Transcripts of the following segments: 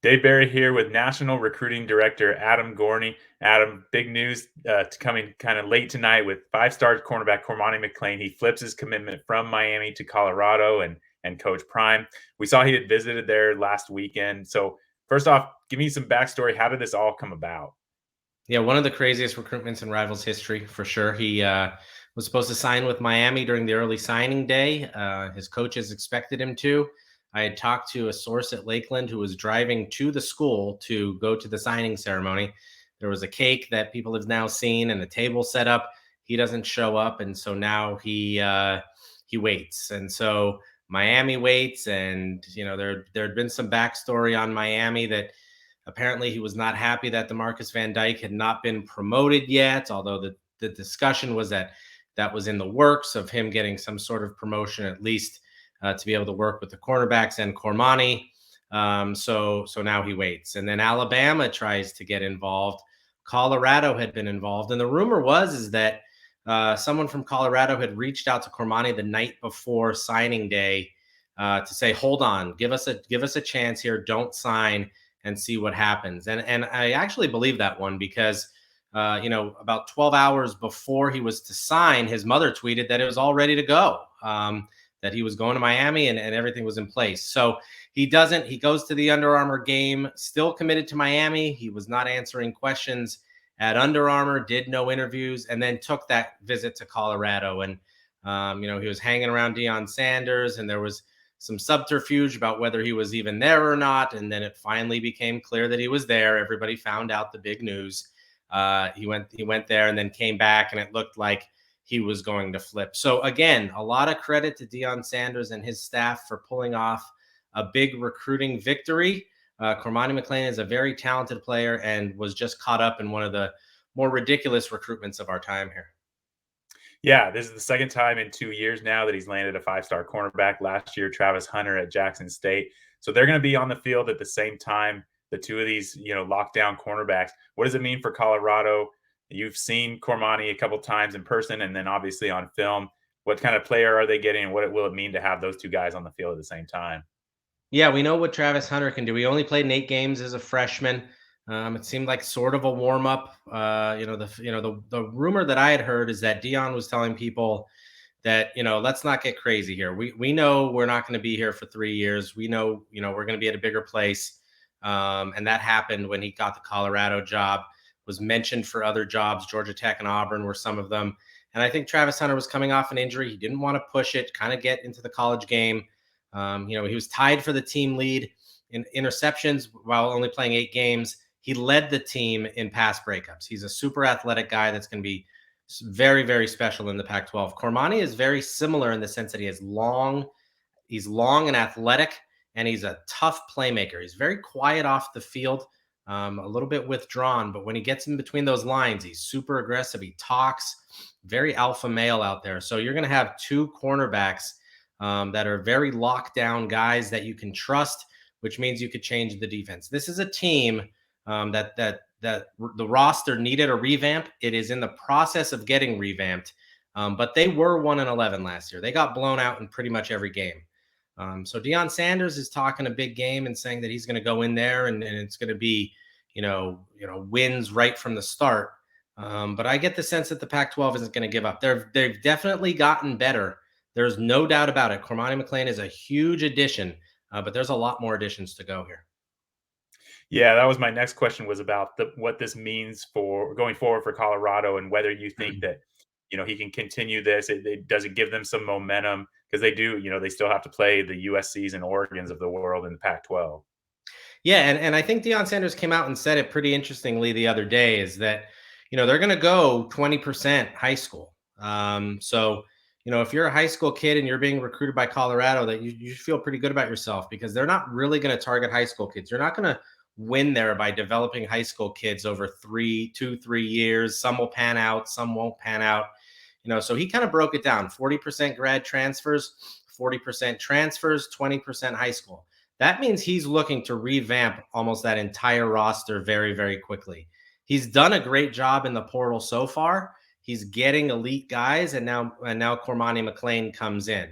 Dave Berry here with National Recruiting Director Adam Gorney. Adam, big news coming kind of late tonight with five-star cornerback Cormani McClain. He flips his commitment from Miami to Colorado and Coach Prime. We saw he had visited there last weekend. So first off, give me some backstory. How did this all come about? Yeah, one of the craziest recruitments in Rivals history, for sure. He was supposed to sign with Miami during the early signing day. His coaches expected him to. I had talked to a source at Lakeland who was driving to the school to go to the signing ceremony. There was a cake that people have now seen and a table set up. He doesn't show up, and so now he waits. And so Miami waits, and there had been some backstory on Miami that apparently he was not happy that DeMarcus Van Dyke had not been promoted yet, although the discussion was that was in the works of him getting some sort of promotion, at least to be able to work with the cornerbacks and Cormani. So now he waits. And then Alabama tries to get involved. Colorado had been involved. And the rumor is that someone from Colorado had reached out to Cormani the night before signing day to say, hold on, give us a chance here. Don't sign and see what happens. And I actually believe that one because, about 12 hours before he was to sign, his mother tweeted that it was all ready to go, that he was going to Miami and everything was in place. So he goes to the Under Armour game, still committed to Miami. He was not answering questions at Under Armour, did no interviews, and then took that visit to Colorado. And, he was hanging around Deion Sanders, and there was some subterfuge about whether he was even there or not. And then it finally became clear that he was there. Everybody found out the big news. He went there and then came back, and it looked like he was going to flip. So again, a lot of credit to Deion Sanders and his staff for pulling off a big recruiting victory. Cormani McClain is a very talented player and was just caught up in one of the more ridiculous recruitments of our time here. Yeah, this is the second time in 2 years now that he's landed a five-star cornerback. Last year, Travis Hunter at Jackson State. So they're going to be on the field at the same time. The two of these, lockdown cornerbacks. What does it mean for Colorado? You've seen Cormani a couple times in person, and then obviously on film. What kind of player are they getting, and what will it mean to have those two guys on the field at the same time? Yeah, we know what Travis Hunter can do. He only played in 8 games as a freshman. It seemed like sort of a warm up. The rumor that I had heard is that Deion was telling people that let's not get crazy here. We know we're not going to be here for 3 years. We know we're going to be at a bigger place, and that happened when he got the Colorado job. Was mentioned for other jobs. Georgia Tech and Auburn were some of them. And I think Travis Hunter was coming off an injury. He didn't want to push it, kind of get into the college game. He was tied for the team lead in interceptions while only playing 8 games. He led the team in pass breakups. He's a super athletic guy that's going to be very, very special in the Pac-12. Cormani is very similar in the sense that he's long and athletic, and he's a tough playmaker. He's very quiet off the field, a little bit withdrawn, but when he gets in between those lines, he's super aggressive. He talks, very alpha male out there. So you're going to have 2 cornerbacks that are very locked down guys that you can trust, which means you could change the defense. This is a team that the roster needed a revamp. It is in the process of getting revamped, but they were 1-11 last year. They got blown out in pretty much every game. So Deion Sanders is talking a big game and saying that he's going to go in there and it's going to be, wins right from the start. But I get the sense that the Pac-12 isn't going to give up. They've definitely gotten better. There's no doubt about it. Cormani McClain is a huge addition, but there's a lot more additions to go here. Yeah, that was my next question, was about what this means for going forward for Colorado, and whether you think that he can continue this. Does it give them some momentum, because they do. They still have to play the USC's and Oregons of the world in the Pac-12. Yeah, and I think Deion Sanders came out and said it pretty interestingly the other day, is that they're going to go 20% high school. So if you're a high school kid and you're being recruited by Colorado, that you feel pretty good about yourself, because they're not really going to target high school kids. You're not going to win there by developing high school kids over 3 years. Some will pan out, some won't pan out. So he kind of broke it down: 40% grad transfers, 40% transfers, 20% high school. That means he's looking to revamp almost that entire roster very, very quickly. He's done a great job in the portal so far. He's getting elite guys, and now Cormani McClain comes in.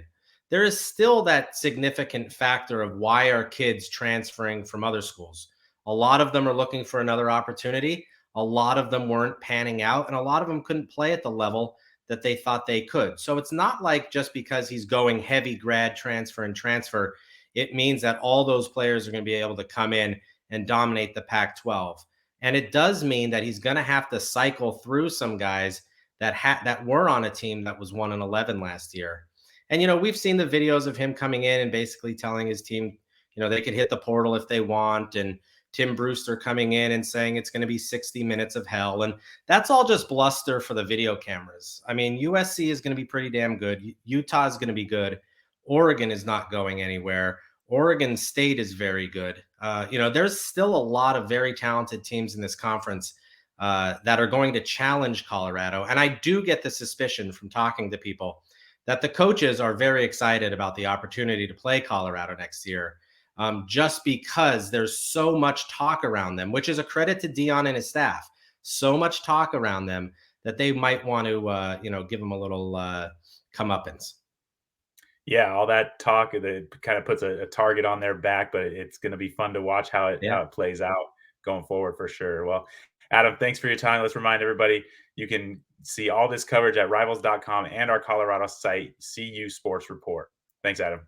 There is still that significant factor of why are kids transferring from other schools. A lot of them are looking for another opportunity. A lot of them weren't panning out, and a lot of them couldn't play at the level that they thought they could. So it's not like just because he's going heavy grad transfer and transfer, it means that all those players are going to be able to come in and dominate the Pac 12. And it does mean that he's going to have to cycle through some guys that were on a team that was 1-11 last year. And we've seen the videos of him coming in and basically telling his team, they could hit the portal if they want, and Tim Brewster coming in and saying it's going to be 60 minutes of hell. And that's all just bluster for the video cameras. I mean, USC is going to be pretty damn good. Utah is going to be good. Oregon is not going anywhere. Oregon State is very good. There's still a lot of very talented teams in this conference that are going to challenge Colorado. And I do get the suspicion from talking to people that the coaches are very excited about the opportunity to play Colorado next year, just because there's so much talk around them, which is a credit to Deion and his staff. So much talk around them that they might want to, give them a little comeuppance. Yeah, all that talk that kind of puts a target on their back, but it's going to be fun to watch how Yeah. it plays out going forward for sure. Well, Adam, thanks for your time. Let's remind everybody you can see all this coverage at rivals.com and our Colorado site, CU Sports Report. Thanks, Adam.